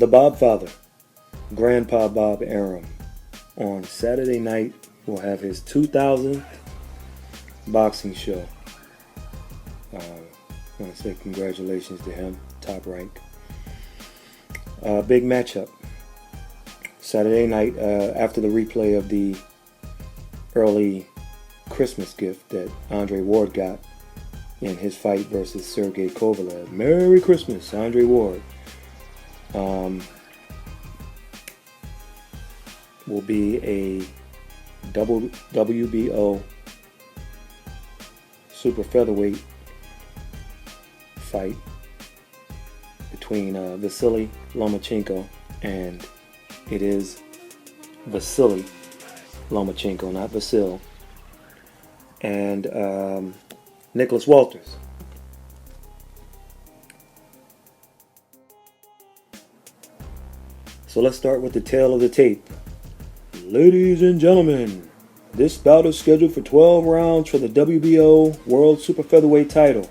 the Bob Father, Grandpa Bob Arum, on Saturday night will have his 2000th boxing show. I want to say congratulations to him, top rank. Big matchup. Saturday night, after the replay of the early Christmas gift that Andre Ward got in his fight versus Sergey Kovalev. Merry Christmas, Andre Ward. Will be a WBO super featherweight fight between VASYL Lomachenko, and it is VASYL Lomachenko, not Vasyl, and Nicholas Walters. So let's start with the tail of the tape. Ladies and gentlemen, this bout is scheduled for 12 rounds for the WBO World Super Featherweight title.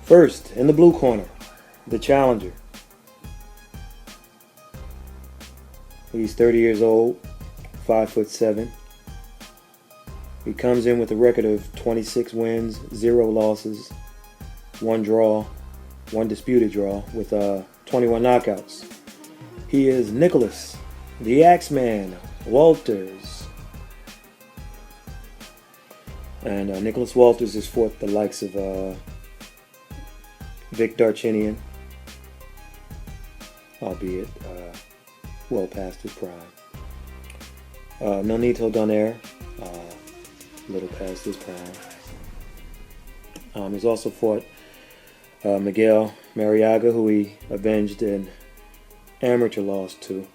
First, in the blue corner, the challenger. He's 30 years old, 5'7". He comes in with a record of 26 wins, 0 losses, 1 draw, 1 disputed draw, with 21 knockouts. He is Nicholas, the Axeman Walters. And Nicholas Walters has fought the likes of Vic Darchinyan, albeit well past his prime. Nonito Donaire, a little past his prime. He's also fought Miguel Mariaga, who he avenged an amateur loss to.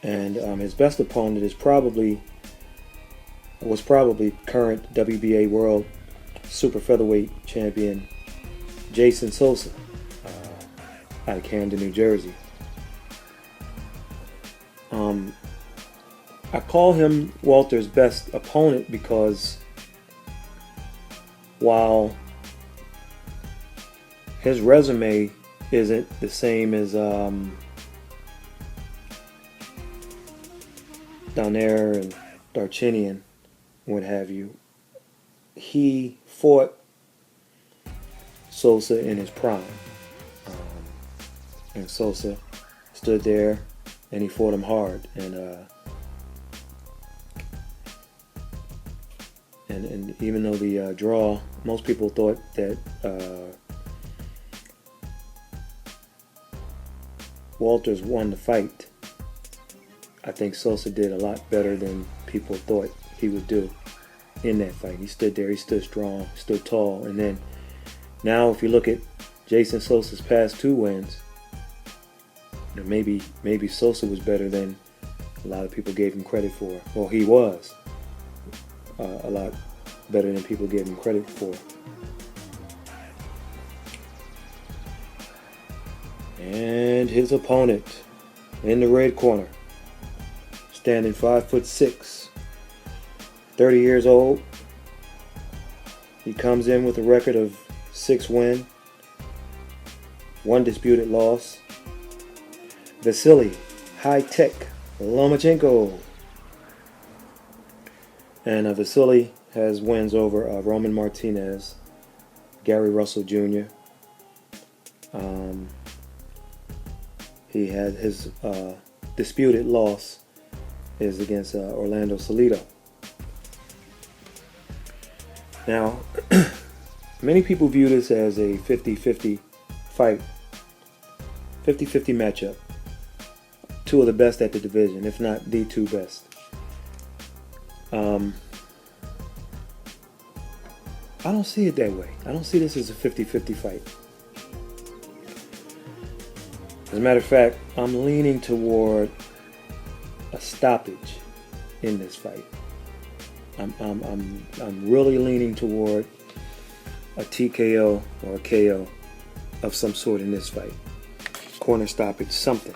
And his best opponent was probably current WBA World Super Featherweight Champion Jason Sosa, out of Camden, New Jersey. I call him Walter's best opponent because while his resume isn't the same as Donaire and Darchinyan, what have you, he fought Sosa in his prime, and Sosa stood there and he fought him hard, and even though the draw, most people thought that Walters won the fight, I think Sosa did a lot better than people thought he would do in that fight. He stood there, he stood strong, stood tall, and then now if you look at Jason Sosa's past 2 wins, you know, maybe Sosa was better than a lot of people gave him credit for. Well, he was a lot better than people gave him credit for. And his opponent in the red corner, standing 5'6", 30 years old. He comes in with a record of 6 wins, 1 disputed loss. VASYL High-Tech Lomachenko. And VASYL has wins over Roman Martinez, Gary Russell Jr. He had his disputed loss is against Orlando Salido. Now, many people view this as a 50-50 fight, 50-50 matchup. 2 of the best at the division, if not the 2 best. I don't see it that way. I don't see this as a 50-50 fight. As a matter of fact, I'm leaning toward a stoppage in this fight. I'm really leaning toward a TKO or a KO of some sort in this fight. Corner stoppage, something.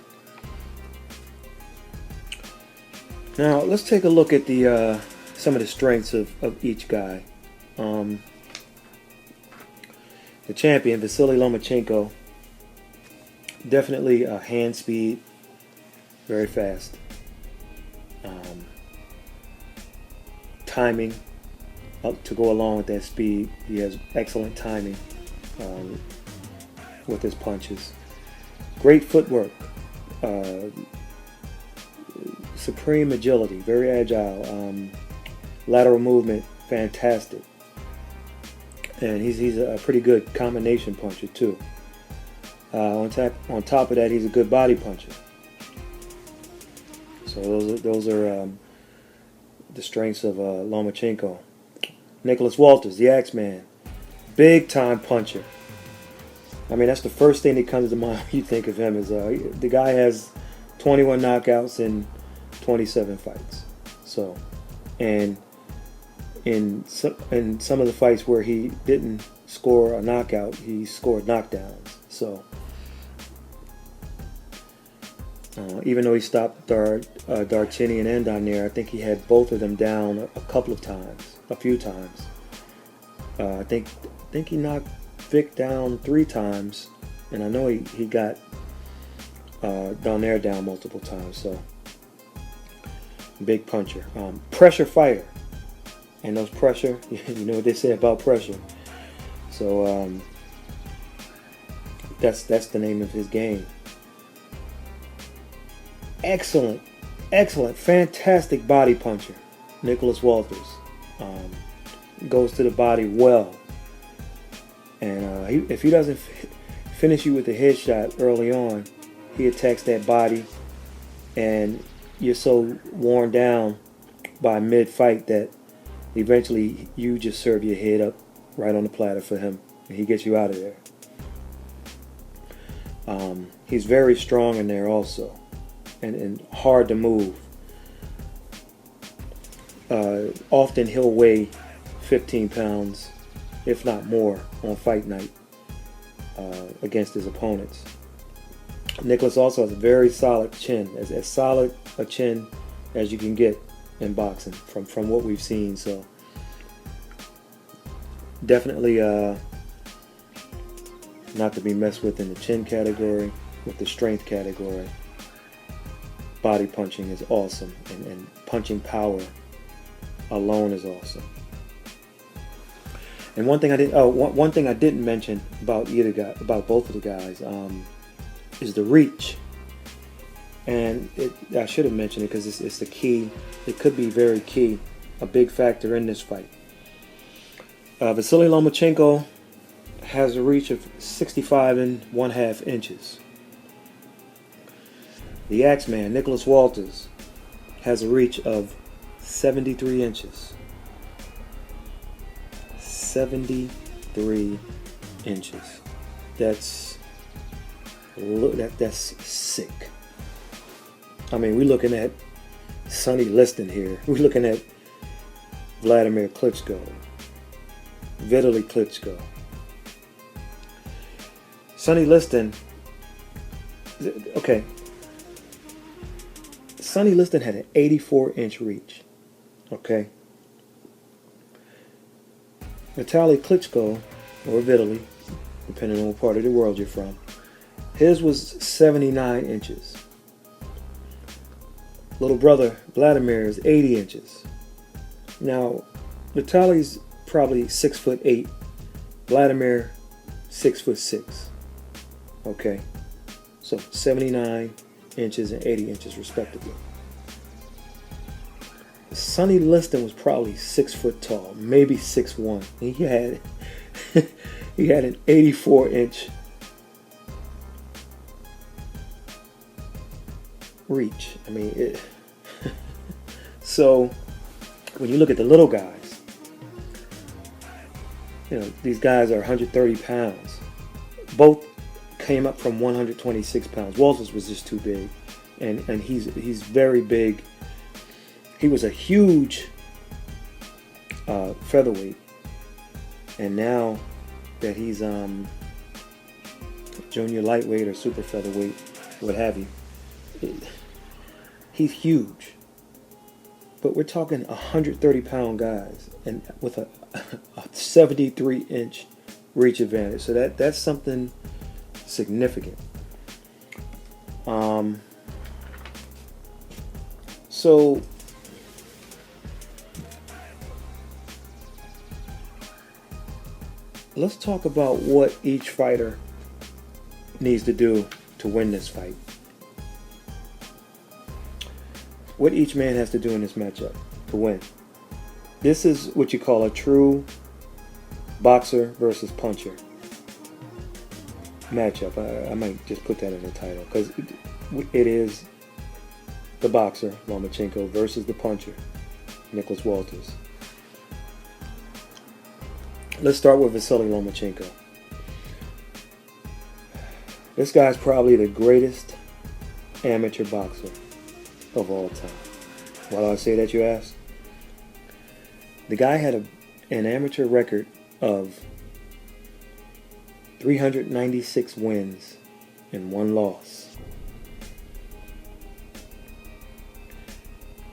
Now let's take a look at the some of the strengths of each guy. The champion, VASYL Lomachenko, Definitely hand speed, very fast. Timing up to go along with that speed. He has excellent timing with his punches. Great footwork. Supreme agility, very agile. Lateral movement, fantastic. And he's a pretty good combination puncher too. On top of that, he's a good body puncher. So those are the strengths of Lomachenko. Nicholas Walters, the Axeman, big time puncher. I mean, that's the first thing that comes to mind when you think of him. Is the guy has 21 knockouts in 27 fights. So, and in some of the fights where he didn't score a knockout, he scored knockdowns. So, even though he stopped Darchinyan and Donaire, I think he had both of them down a few times. I think he knocked Vic down 3 times, and I know he got Donaire down multiple times. So, big puncher, pressure fighter, and those pressure, you know what they say about pressure. So that's the name of his game. Excellent, fantastic body puncher, Nicholas Walters. Goes to the body well, and if he doesn't finish you with a headshot early on, he attacks that body, and you're so worn down by mid-fight that eventually you just serve your head up right on the platter for him, and he gets you out of there. He's very strong in there also, and hard to move. Often he'll weigh 15 pounds, if not more, on fight night against his opponents. Nicholas also has a very solid chin, as solid a chin as you can get in boxing from what we've seen. So definitely not to be messed with in the chin category. With the strength category, body punching is awesome, and punching power alone is awesome. And one thing I didn't mention about about both of the guys is the reach. And I should have mentioned it because it's the key. It could be very key, a big factor in this fight. VASYL Lomachenko has a reach of 65.5 inches. The Axeman, Nicholas Walters, has a reach of 73 inches. 73 inches. That's sick. I mean, we're looking at Sonny Liston here. We're looking at Vladimir Klitschko, Vitaly Klitschko. Sonny Liston, okay. Sonny Liston had an 84-inch reach, okay. Vitaly Klitschko, or Vitaly, depending on what part of the world you're from, his was 79 inches. Little brother Vladimir is 80 inches. Now, Vitaly's probably 6'8", Vladimir 6'6". Okay, so 79 inches and 80 inches respectively. Sonny Liston was probably 6 foot tall, maybe 6'1". He had an 84-inch reach. I mean, so when you look at the little guys, you know, these guys are 130 pounds. Both came up from 126 pounds. Walters was just too big, and he's very big. He was a huge featherweight, and now that he's junior lightweight or super featherweight, what have you, he's huge. But we're talking 130-pound guys, and with a 73-inch reach advantage. So that's something significant. So let's talk about what each fighter needs to do to win this fight. What each man has to do in this matchup to win. This is what you call a true boxer versus puncher matchup. I might just put that in the title because it is the boxer, Lomachenko, versus the puncher, Nicholas Walters. Let's start with VASYL Lomachenko. This guy's probably the greatest amateur boxer of all time. Why do I say that, you ask? The guy had an amateur record of 396 wins and 1 loss.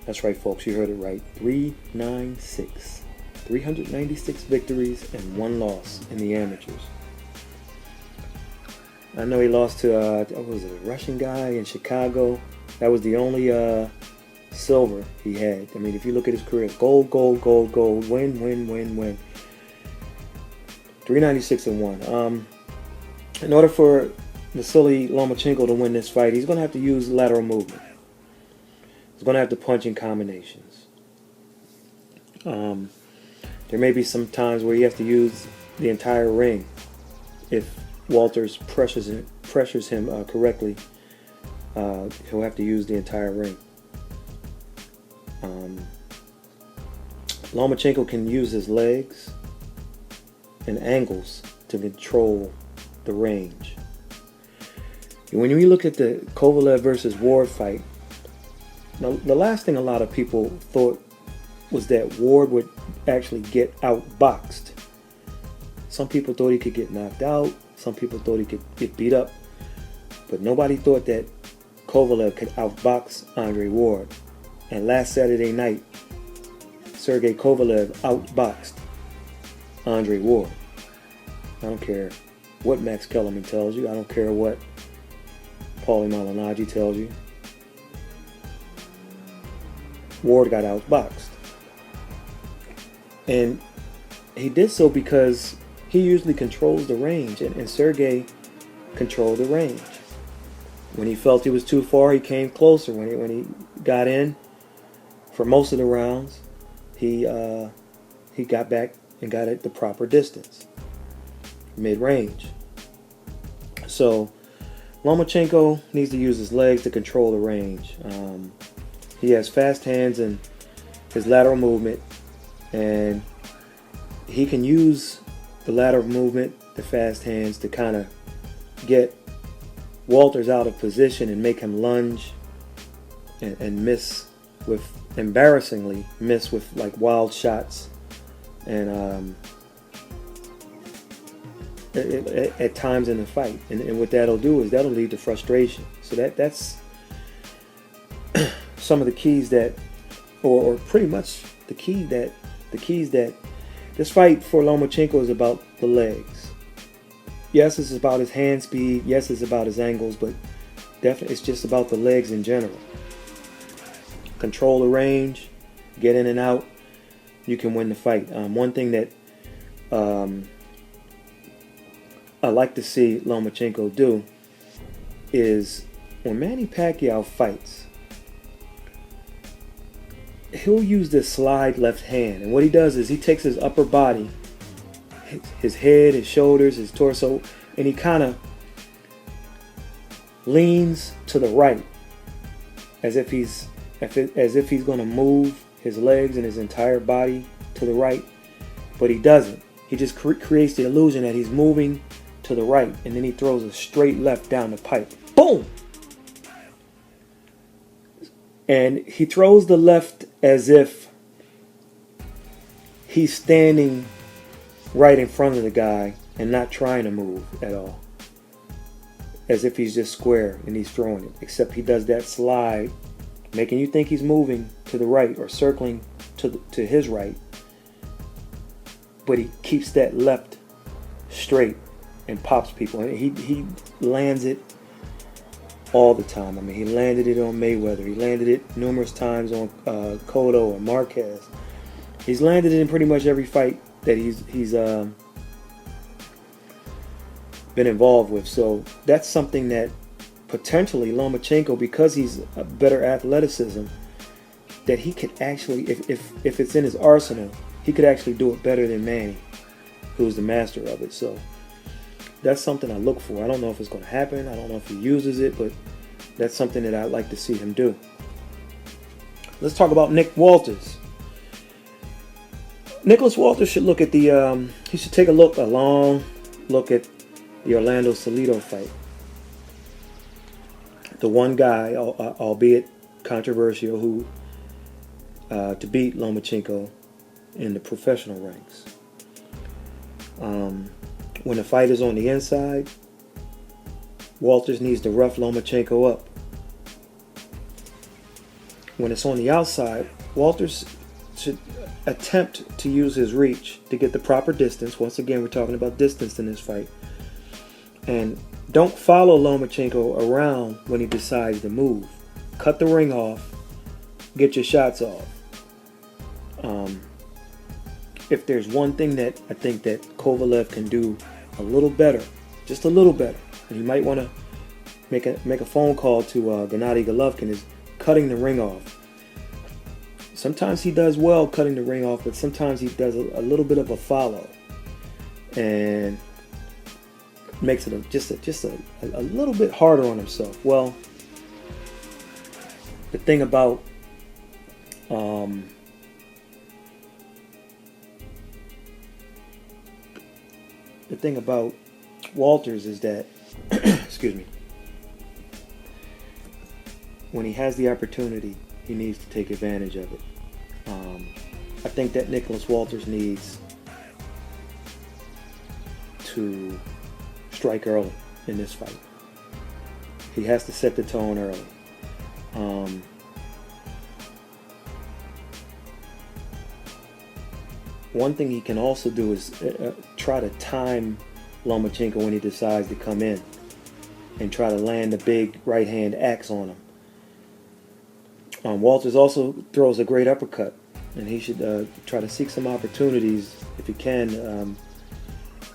That's right, folks, you heard it right. 396. 396 victories and 1 loss in the amateurs. I know he lost to what was it, a Russian guy in Chicago. That was the only silver he had. I mean, if you look at his career, gold, gold, gold, gold, win, win, win, win. 396 and 1. In order for VASYL Lomachenko to win this fight, he's going to have to use lateral movement. He's going to have to punch in combinations. There may be some times where he has to use the entire ring. If Walters pressures him correctly, he'll have to use the entire ring. Lomachenko can use his legs and angles to control the range. And when you look at the Kovalev versus Ward fight, the last thing a lot of people thought was that Ward would actually get outboxed. Some people thought he could get knocked out. Some people thought he could get beat up. But nobody thought that Kovalev could outbox Andre Ward. And last Saturday night, Sergey Kovalev outboxed Andre Ward. I don't care what Max Kellerman tells you. I don't care what Paulie Malignaggi tells you. Ward got outboxed. And he did so because he usually controls the range, and Sergey controlled the range. When he felt he was too far, he came closer. When he got in for most of the rounds, he got back and got at the proper distance, mid-range. So Lomachenko needs to use his legs to control the range. He has fast hands and his lateral movement, and he can use the lateral movement, the fast hands, to kind of get Walters out of position and make him lunge and miss with, embarrassingly miss with like wild shots, and at times in the fight. And what that'll do is that'll lead to frustration. So that's some of the keys that, or pretty much the keys that this fight for Lomachenko is about the legs. Yes, it's about his hand speed. Yes, it's about his angles, but definitely it's just about the legs in general. Control the range, get in and out, you can win the fight. One thing that I like to see Lomachenko do is when Manny Pacquiao fights, he'll use this slide left hand, and what he does is he takes his upper body, his head, his shoulders, his torso, and he kind of leans to the right as if he's going to move his legs and his entire body to the right, but he doesn't. He just creates the illusion that he's moving to the right, and then he throws a straight left down the pipe. Boom! And he throws the left as if he's standing right in front of the guy and not trying to move at all. As if he's just square and he's throwing it. Except he does that slide, making you think he's moving to the right or circling to his right. But he keeps that left straight and pops people. And he lands it all the time. I mean, he landed it on Mayweather. He landed it numerous times on Cotto or Marquez. He's landed it in pretty much every fight that he's been involved with. So that's something that potentially Lomachenko, because he's a better athleticism, that he could actually, if it's in his arsenal, he could actually do it better than Manny, who's the master of it. So that's something I look for. I don't know if it's going to happen. I don't know if he uses it, but that's something that I'd like to see him do. Let's talk about Nick Walters. Nicholas Walters should look at he should take a long look at the Orlando Salido fight. The one guy, albeit controversial, who to beat Lomachenko in the professional ranks. When the fight is on the inside, Walters needs to rough Lomachenko up. When it's on the outside, Walters should attempt to use his reach to get the proper distance. Once again, we're talking about distance in this fight. And don't follow Lomachenko around when he decides to move. Cut the ring off. Get your shots off. If there's one thing that I think that Kovalev can do a little better, just a little better, and you might want to make a phone call to Gennady Golovkin, is cutting the ring off. Sometimes he does well cutting the ring off, but sometimes he does a little bit of a follow, and makes it just a little bit harder on himself. Well, the thing about Walters is that excuse me, when he has the opportunity, he needs to take advantage of it. I think that Nicholas Walters needs to strike early in this fight. He has to set the tone early. One thing he can also do is try to time Lomachenko when he decides to come in and try to land a big right hand axe on him. Walters also throws a great uppercut, and he should try to seek some opportunities, if he can,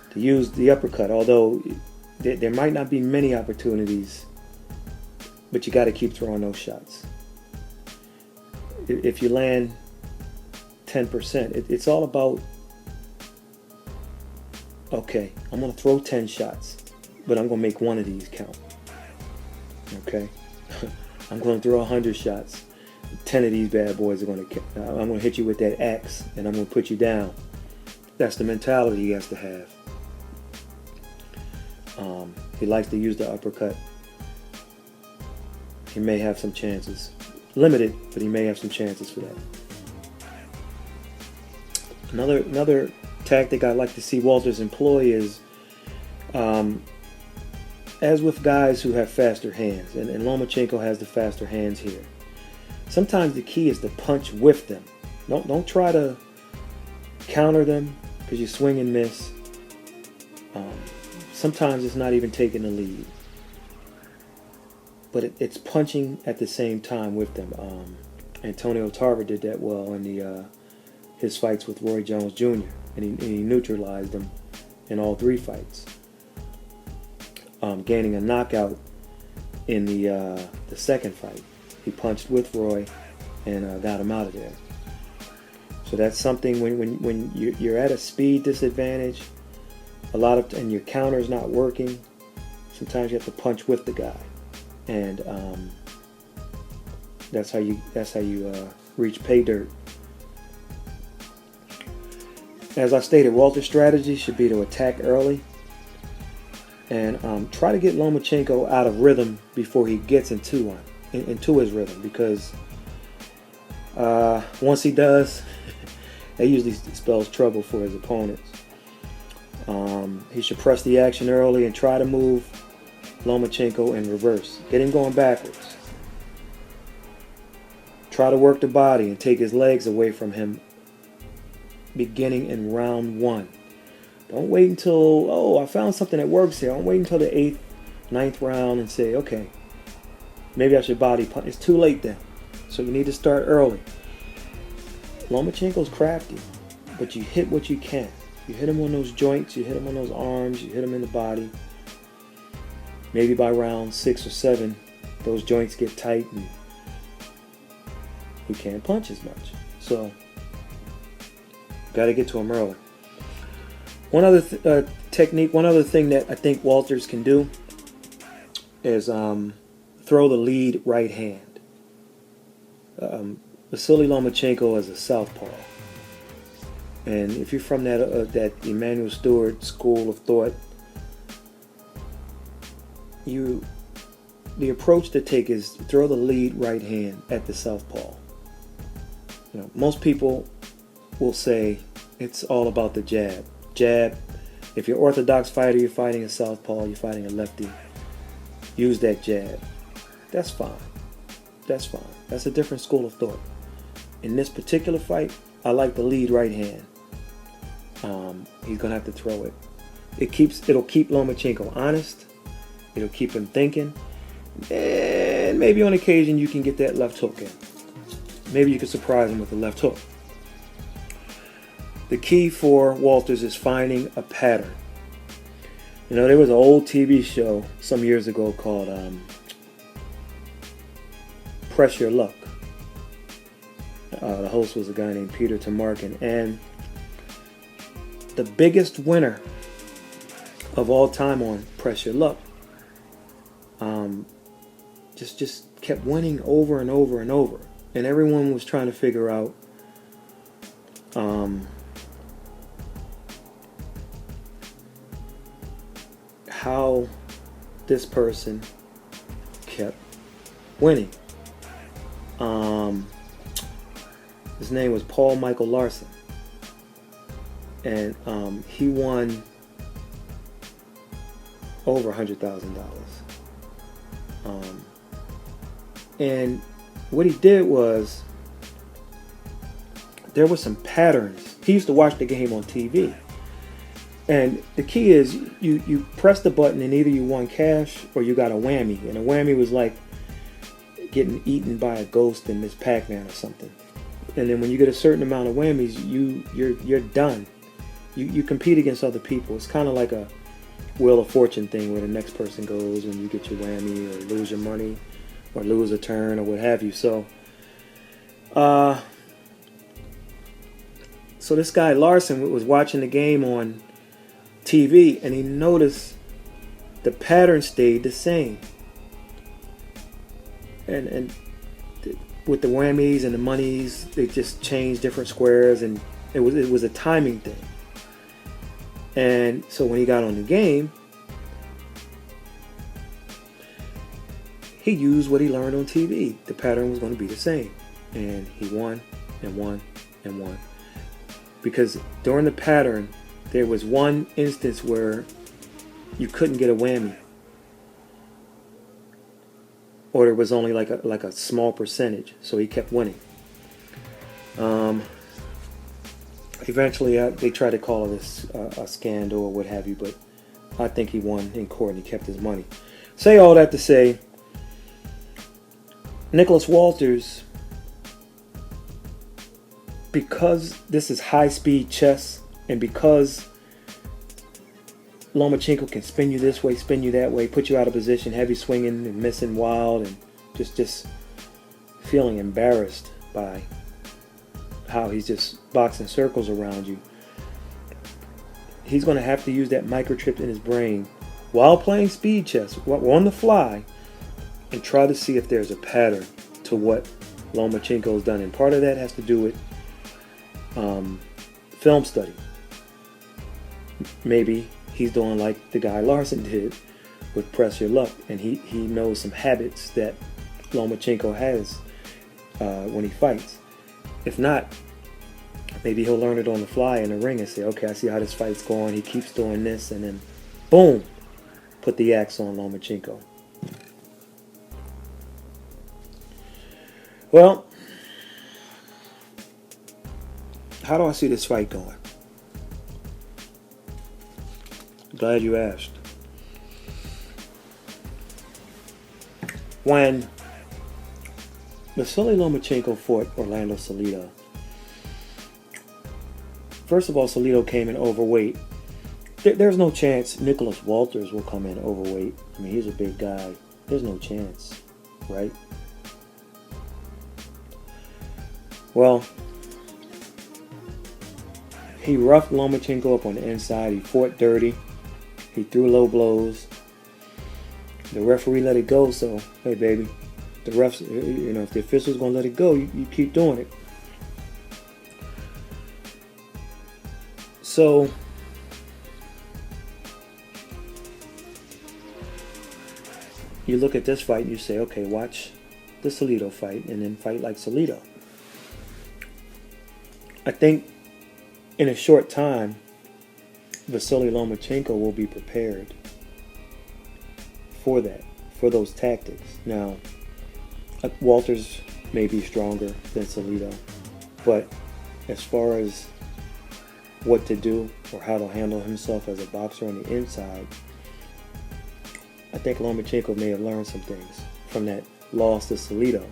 to use the uppercut. Although there might not be many opportunities, but you got to keep throwing those shots. If you land 10%, it's all about, okay, I'm going to throw 10 shots, but I'm going to make one of these count. Okay? I'm going to throw 100 shots. 10 of these bad boys are going to, I'm going to hit you with that axe, and I'm going to put you down. That's the mentality he has to have. He likes to use the uppercut. He may have some chances. Limited, but he may have some chances for that. Another tactic I like to see Walters employ is, as with guys who have faster hands, and Lomachenko has the faster hands here. Sometimes the key is to punch with them. Don't try to counter them because you swing and miss. Sometimes it's not even taking the lead, but it's punching at the same time with them. Antonio Tarver did that well in his fights with Roy Jones Jr., and he neutralized him in all 3 fights, gaining a knockout in the second fight. He punched with Roy and got him out of there. So that's something when you're at a speed disadvantage, and your counter's not working, sometimes you have to punch with the guy, and that's how you reach pay dirt. As I stated, Walter's strategy should be to attack early and try to get Lomachenko out of rhythm before he gets into his rhythm, because once he does, that usually spells trouble for his opponents. He should press the action early and try to move Lomachenko in reverse. Get him going backwards. Try to work the body and take his legs away from him beginning in round 1. Don't wait until, I found something that works here. Don't wait until the 8th, 9th round and say, okay, Maybe I should body punch. It's too late then. So you need to start early. Lomachenko's crafty, but you hit what you can. You hit him on those joints, you hit him on those arms, you hit him in the body. Maybe by round 6 or 7, those joints get tight and he can't punch as much. So, got to get to him early. One other technique, one other thing that I think Walters can do is throw the lead right hand. VASYL Lomachenko is a southpaw. And if you're from that Emanuel Stewart school of thought, the approach to take is throw the lead right hand at the southpaw. Most people will say it's all about the jab. Jab. If you're an orthodox fighter, you're fighting a southpaw, you're fighting a lefty, use that jab. That's fine. That's fine. That's a different school of thought. In this particular fight, I like the lead right hand. He's gonna have to throw it. It'll keep Lomachenko honest. It'll keep him thinking, and maybe on occasion you can get that left hook in. Maybe you can surprise him with a left hook. The key for Walters is finding a pattern. There was an old TV show some years ago called Press Your Luck. The host was a guy named Peter Tamarkin, and the biggest winner of all time on Press Your Luck just kept winning over and over and over, and everyone was trying to figure out how this person kept winning. His name was Paul Michael Larson, and he won over $100,000. And what he did was, there were some patterns. He used to watch the game on TV. And the key is, you press the button and either you won cash or you got a whammy. And a whammy was like getting eaten by a ghost in Miss Pac-Man or something. And then when you get a certain amount of whammies, you're done. You compete against other people. It's kind of like a Wheel of Fortune thing where the next person goes when you get your whammy or lose your money or lose a turn or what have you. So this guy Larson was watching the game on TV, and he noticed the pattern stayed the same. And with the whammies and the monies, they just changed different squares, and it was a timing thing. And so when he got on the game, he used what he learned on TV. The pattern was going to be the same, and he won and won and won. Because during the pattern, there was one instance where you couldn't get a whammy, or there was only like a small percentage, so he kept winning. Eventually, they tried to call this a scandal or what have you, but I think he won in court and he kept his money. Say all that to say, Nicholas Walters, because this is high-speed chess, and because Lomachenko can spin you this way, spin you that way, put you out of position, have you swinging and missing wild, and just feeling embarrassed by how he's just boxing circles around you, he's going to have to use that microchip in his brain while playing speed chess, on the fly, and try to see if there's a pattern to what Lomachenko's done. And part of that has to do with film study. Maybe he's doing like the guy Larson did with Press Your Luck, and he knows some habits that Lomachenko has when he fights. If not, maybe he'll learn it on the fly in the ring and say, okay, I see how this fight's going. He keeps doing this, and then boom, put the axe on Lomachenko. Well, how do I see this fight going? Glad you asked. When VASYL Lomachenko fought Orlando Salido. First of all, Salido came in overweight. There's no chance Nicholas Walters will come in overweight. I mean, he's a big guy. There's no chance, right? Well, he roughed Lomachenko up on the inside. He fought dirty. He threw low blows. The referee let it go, so, hey, baby. The refs, you know, if the official's going to let it go, you keep doing it. So, you look at this fight and you say, okay, watch the Salido fight and then fight like Salido. I think in a short time, VASYL Lomachenko will be prepared for that, for those tactics. Now, Walters may be stronger than Salido, but as far as what to do or how to handle himself as a boxer on the inside, I think Lomachenko may have learned some things from that loss to Salido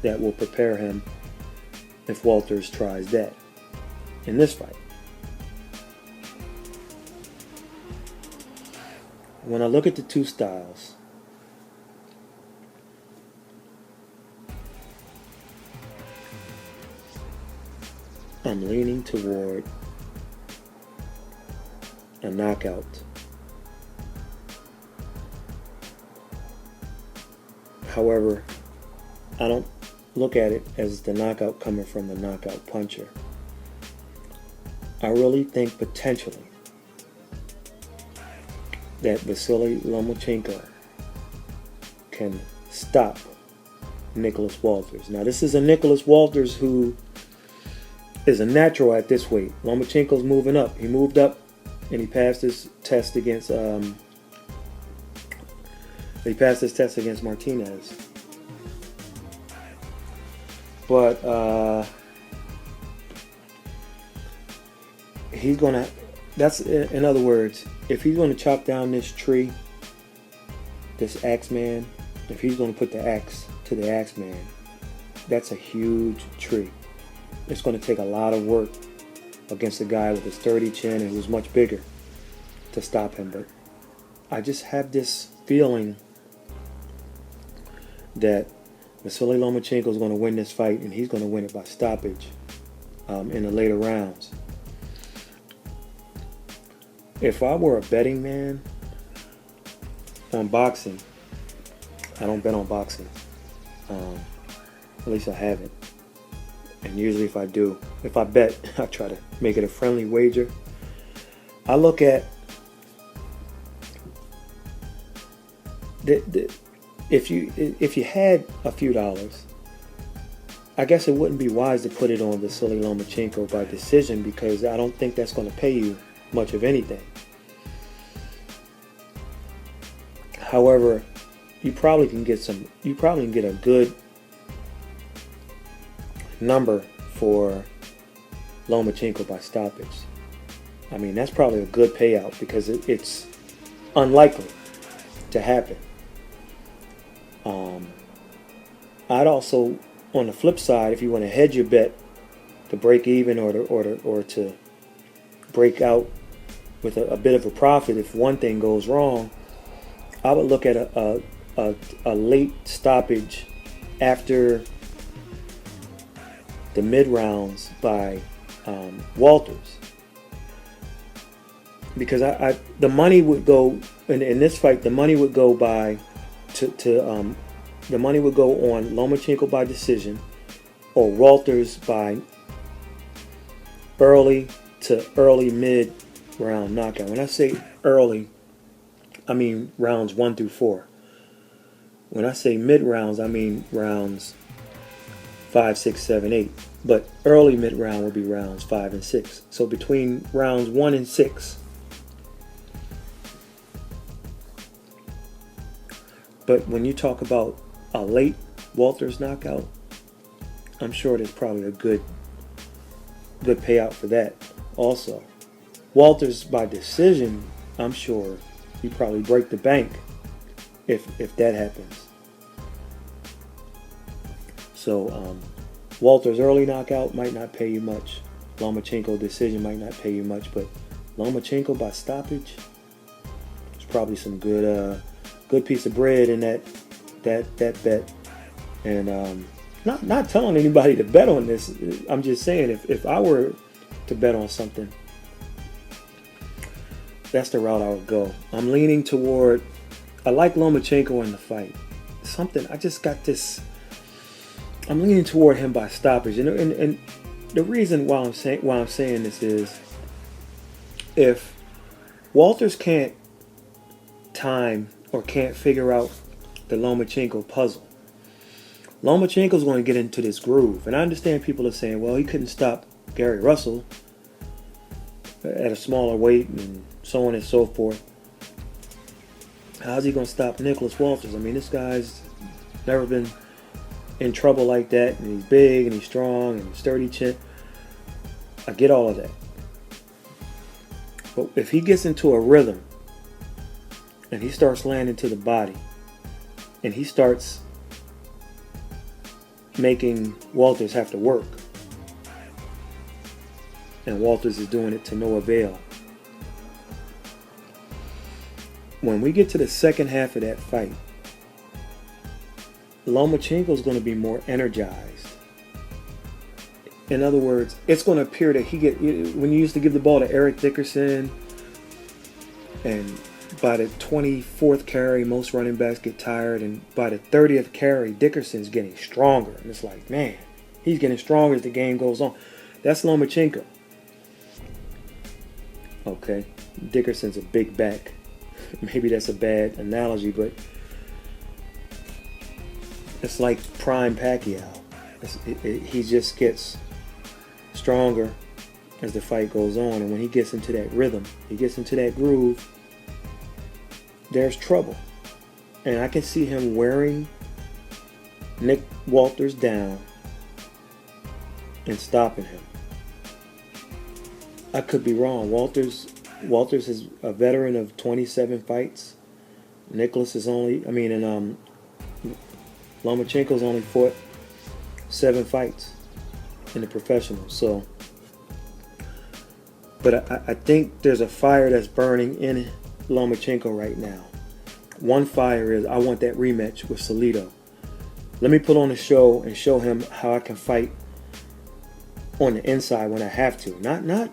that will prepare him if Walters tries that in this fight. When I look at the two styles, I'm leaning toward a knockout. However, I don't look at it as the knockout coming from the knockout puncher. I really think potentially that VASYL Lomachenko can stop Nicholas Walters. Now, this is a Nicholas Walters who is a natural at this weight. Lomachenko's moving up. He moved up and he passed his test against Martinez. But he's gonna, that's, in other words, if he's gonna chop down this tree, this axe man, if he's gonna put the axe to the axe man, that's a huge tree. It's gonna take a lot of work against a guy with a sturdy chin and who's much bigger to stop him. But I just have this feeling that VASYL Lomachenko is going to win this fight, and he's going to win it by stoppage in the later rounds. If I were a betting man on boxing, I don't bet on boxing. At least I haven't. And usually if I do, if I bet, I try to make it a friendly wager. I look at if you had a few dollars, I guess it wouldn't be wise to put it on VASYL Lomachenko by decision, because I don't think that's going to pay you much of anything. However, you probably can get a good number for Lomachenko by stoppage. I mean, that's probably a good payout because it's unlikely to happen. I'd also, on the flip side, if you want to hedge your bet to break even or to break out with a bit of a profit if one thing goes wrong, I would look at a late stoppage after the mid rounds by Walters, because the money would go in this fight. The money would go the money would go on Lomachenko by decision or Walters by early to early mid round knockout. When I say early, I mean rounds 1 through 4. When I say mid rounds, I mean rounds 5, 6, 7, 8. But early mid round would be rounds 5 and 6. So between rounds 1 and 6. But when you talk about a late Walters knockout, I'm sure there's probably a good payout for that also. Walters by decision, I'm sure you probably break the bank if that happens. So Walter's early knockout might not pay you much. Lomachenko decision might not pay you much, but Lomachenko by stoppage, it's probably some good piece of bread in that bet. And not telling anybody to bet on this. I'm just saying if I were to bet on something, that's the route I would go. I'm leaning toward. I like Lomachenko in the fight. Something I just got this. I'm leaning toward him by stoppage, and the reason why I'm saying this is, if Walters can't time or can't figure out the Lomachenko puzzle, Lomachenko's going to get into this groove. And I understand people are saying, well, he couldn't stop Gary Russell at a smaller weight and so on and so forth. How's he going to stop Nicholas Walters? I mean, this guy's never been in trouble like that, and he's big and he's strong and sturdy chin. I get all of that. But if he gets into a rhythm and he starts landing to the body and he starts making Walters have to work, and Walters is doing it to no avail, when we get to the second half of that fight, Lomachenko's going to be more energized. In other words, it's going to appear that when you used to give the ball to Eric Dickerson, and by the 24th carry, most running backs get tired, and by the 30th carry, Dickerson's getting stronger. And it's like, man, he's getting stronger as the game goes on. That's Lomachenko. Okay, Dickerson's a big back. Maybe that's a bad analogy, but it's like prime Pacquiao. He just gets stronger as the fight goes on, and when he gets into that rhythm, he gets into that groove, there's trouble. And I can see him wearing Nick Walters down and stopping him. I could be wrong. Walters is a veteran of 27 fights. Nicholas is Lomachenko's only fought 7 fights in the professionals. So, but I think there's a fire that's burning in Lomachenko right now. One fire is, I want that rematch with Salido. Let me put on a show and show him how I can fight on the inside when I have to. Not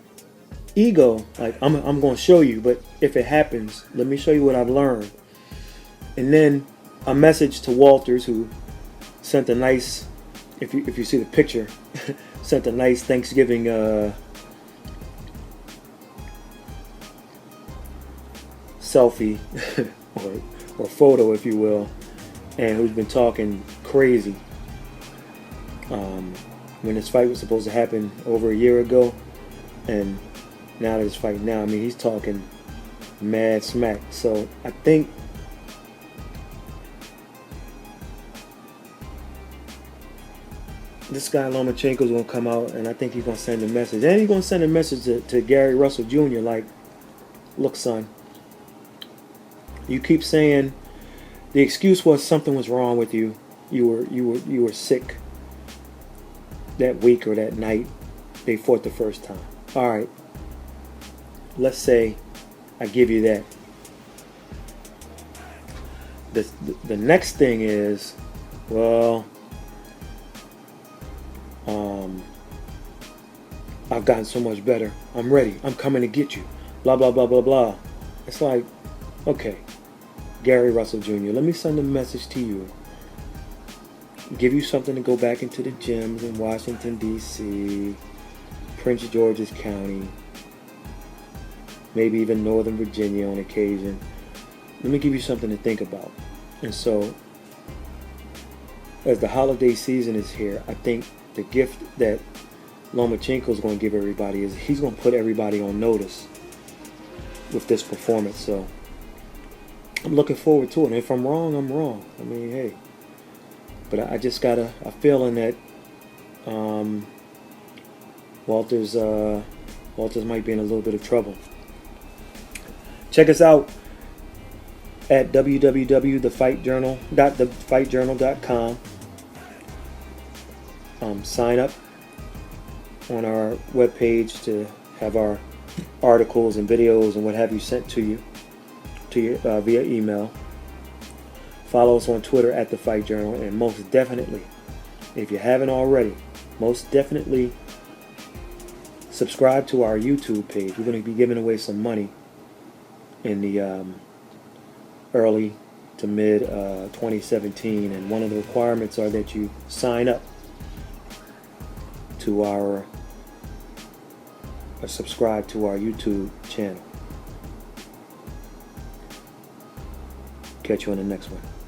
ego, like I'm going to show you, but if it happens, let me show you what I've learned. And then a message to Walters, who sent a nice, if you see the picture, sent a nice Thanksgiving selfie or photo, if you will, and who's been talking crazy when this fight was supposed to happen over a year ago, and now that it's fighting now, I mean, he's talking mad smack. So I think this guy Lomachenko is going to come out, and I think he's going to send a message. And he's going to send a message to Gary Russell Jr. like, look, son, you keep saying the excuse was something was wrong with you. You were sick that week or that night they fought the first time. All right. Let's say I give you that. The next thing is, well, I've gotten so much better. I'm ready. I'm coming to get you. Blah, blah, blah, blah, blah. It's like, okay, Gary Russell Jr., let me send a message to you. Give you something to go back into the gyms in Washington, D.C., Prince George's County, maybe even Northern Virginia on occasion. Let me give you something to think about. And so, as the holiday season is here, I think the gift that Lomachenko is going to give everybody is he's going to put everybody on notice with this performance. So, I'm looking forward to it. And if I'm wrong, I'm wrong. I mean, hey. But I just got a feeling that Walters might be in a little bit of trouble. Check us out at www.thefightjournal.com. sign up on our webpage to have our articles and videos and what have you sent to you via email. Follow us on Twitter at The Fight Journal, and most definitely, if you haven't already, most definitely subscribe to our YouTube page. We're going to be giving away some money in the early to mid 2017, and one of the requirements are that you sign up to our or subscribe to our YouTube channel. Catch you on the next one.